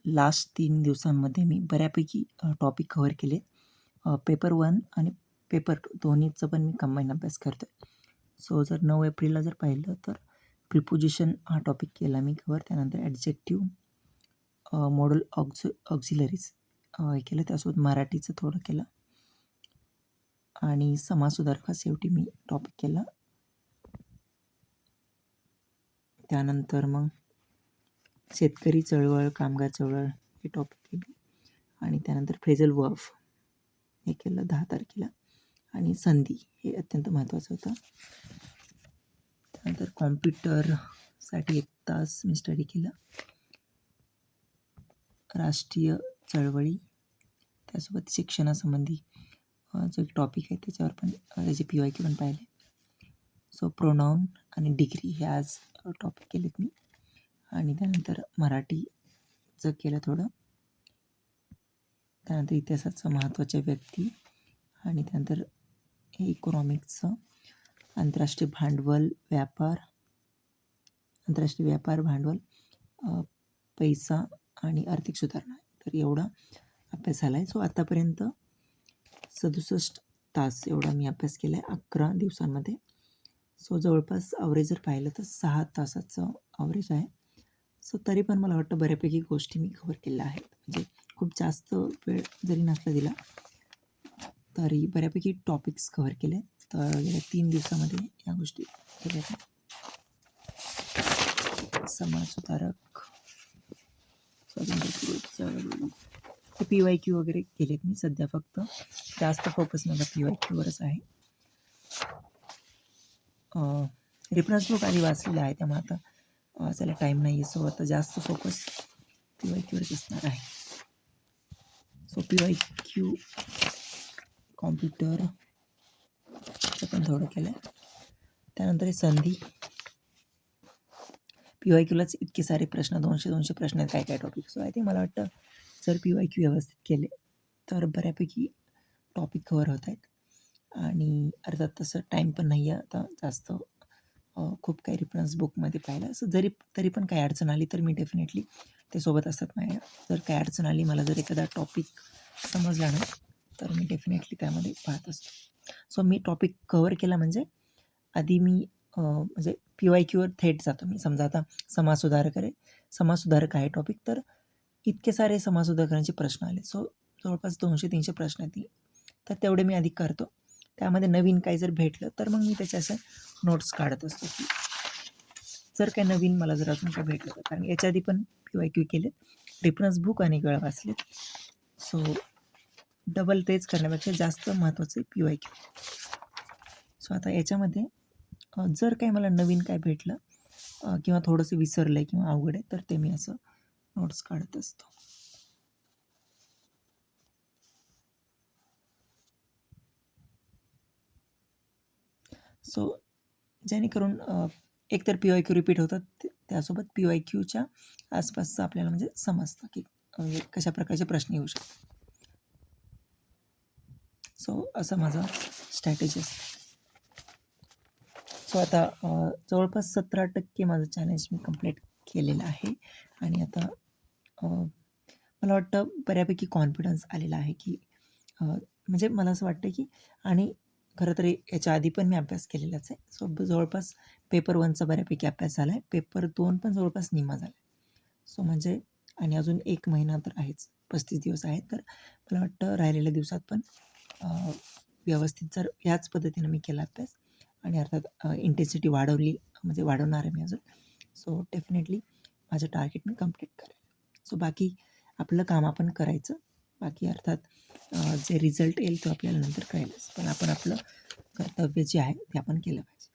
Last 3 दिवसांमध्ये मी बऱ्यापैकी topic cover केले. पेपर 1 आणि पेपर 2 दोन्हीचा पण मी कंबाईन अभ्यास करतो आहे. सो जर 9 एप्रिलला जर पाहिलं तर प्रिपोजिशन हा टॉपिक केला मी कव्हर. त्यानंतर ॲडजेक्टिव्ह, मॉडल ऑक्झिलरीज हे केलं. त्यासोबत मराठीचं थोडं केलं आणि समाजसुधारक हा शेवटी मी टॉपिक केला. त्यानंतर मग शेतकरी चळवळ, कामगार चळवळ हे टॉपिक केले आणि त्यानंतर फ्रेझल वर्ब हे केलं 10 तारखेला आणि संधी हे अत्यंत महत्त्वाचं होतं. त्यानंतर कॉम्प्युटरसाठी 1 तास मी स्टडी केला. राष्ट्रीय चळवळी, त्यासोबत शिक्षणासंबंधी जो एक टॉपिक आहे त्याच्यावर पण त्याचे PYQ पण पाहिले. सो प्रोनाऊन आणि डिग्री हे आज टॉपिक केलेत मी आणि त्यानंतर मराठीचं केलं थोडं. त्यानंतर इतिहासाचं महत्त्वाच्या व्यक्ती आणि त्यानंतर इकॉनॉमिक्सचं आंतरराष्ट्रीय व्यापार भांडवल, पैसा आणि आर्थिक सुधारणा. तर एवढा अभ्यास झाला आहे. सो आतापर्यंत 67 तास एवढा मी अभ्यास केला आहे 11 दिवसांमध्ये. सो जवळपास ॲव्हरेज जर पाहिलं तर 6 तासाचं ॲव्हरेज आहे. सो तरी पण मला वाटतं बऱ्यापैकी गोष्टी मी कव्हर केल्या आहेत. म्हणजे खूप जास्त वेळ जरी नसला दिला तरी बऱ्यापैकी टॉपिक्स कव्हर केले. तर गेल्या 3 दिवसामध्ये या गोष्टी केल्या आहेत. समाजसुधारक, स्वातंत्र्यपूर्व चळवळी हे PYQ वगैरे केलेत मी. सध्या फक्त जास्त फोकस माझा PYQवरच आहे. रेफरन्स बुक आधी वाचलेला आहे त्यामुळे आता वाचायला टाईम नाही आहे. सो आता जास्त फोकस PYQवरच असणार आहे. सो PYQ कॉम्प्युटरचं पण थोडं केलं आहे. त्यानंतर हे संधी, PYQलाच इतके सारे प्रश्न, 200 प्रश्न आहेत, काय टॉपिक. सो आय थिंक मला वाटतं जर PYQ व्यवस्थित केले तर बऱ्यापैकी टॉपिक कव्हर होत आहेत आणि अर्थात तसं टाईम पण नाही आहे आता जास्त खूप काही रेफरन्स बुकमध्ये पाहिलं. असं तरी पण काही अडचण आली तर मी डेफिनेटली ते सोबत असतात माझ्या. जर काही अडचण आली, मला जर एखादा टॉपिक समजला नाही तर मी डेफिनेटली त्यामध्ये पाहत असतो. सो मी टॉपिक कव्हर केला म्हणजे आधी मी म्हणजे PYQवर थेट जातो मी. समजा आता समाजसुधारक आहे टॉपिक, तर इतके सारे समाजसुधारकांचे प्रश्न आले. सो जवळपास 200-300 प्रश्न आहेत, तर तेवढे मी आधी करतो. त्यामध्ये नवीन काही जर भेटलं तर मग मी त्याचे असं नोट्स काढत असतो की जर काही नवीन मला जर अजून काय भेटलं तर. कारण याच्या आधी पण PYQ केलेत, रेफरन्स बुक अनेक वेळा वाचलेत. सो डबल तेच करण्यापेक्षा जास्त महत्त्वाचं आहे PYQ. सो आता याच्यामध्ये जर काही मला नवीन काय भेटलं किंवा थोडंसं विसरलं आहे किंवा अवघड आहे तर ते मी असं नोट्स काढत असतो. सो जेणेकरून एकतर PYQ रिपीट होतात, त्यासोबत PYQच्या आसपासचं आपल्याला म्हणजे समजतं की म्हणजे कशा प्रकारचे प्रश्न येऊ शकतात. सो असं माझं स्ट्रॅटेजी असते. सो आता जवळपास 17% माझं चॅलेंज मी कंप्लीट केलेलं आहे आणि आता मला वाटतं बऱ्यापैकी कॉन्फिडन्स आलेला आहे की म्हणजे मला असं वाटतं की आणि खरं तर याच्या आधी पण मी अभ्यास केलेलाच आहे. सो जवळपास पेपर 1चा बऱ्यापैकी अभ्यास झाला आहे. पेपर 2 पण जवळपास निम्मा झाला आहे. सो म्हणजे आणि अजून 1 महिना तर आहेच, 35 दिवस आहेत. तर मला वाटतं राहिलेल्या दिवसात पण व्यवस्थित जर ह्याच पद्धतीनं मी केला अभ्यास आणि अर्थात इंटेन्सिटी म्हणजे वाढवणार आहे मी अजून. सो डेफिनेटली माझं टार्गेट मी कंप्लीट करेन. सो बाकी आपलं काम आपण करायचं. बाकी अर्थात जे रिझल्ट येईल तो आपल्याला नंतर कळेलच. पण आपण आपलं कर्तव्य जे आहे ते आपण केलं पाहिजे.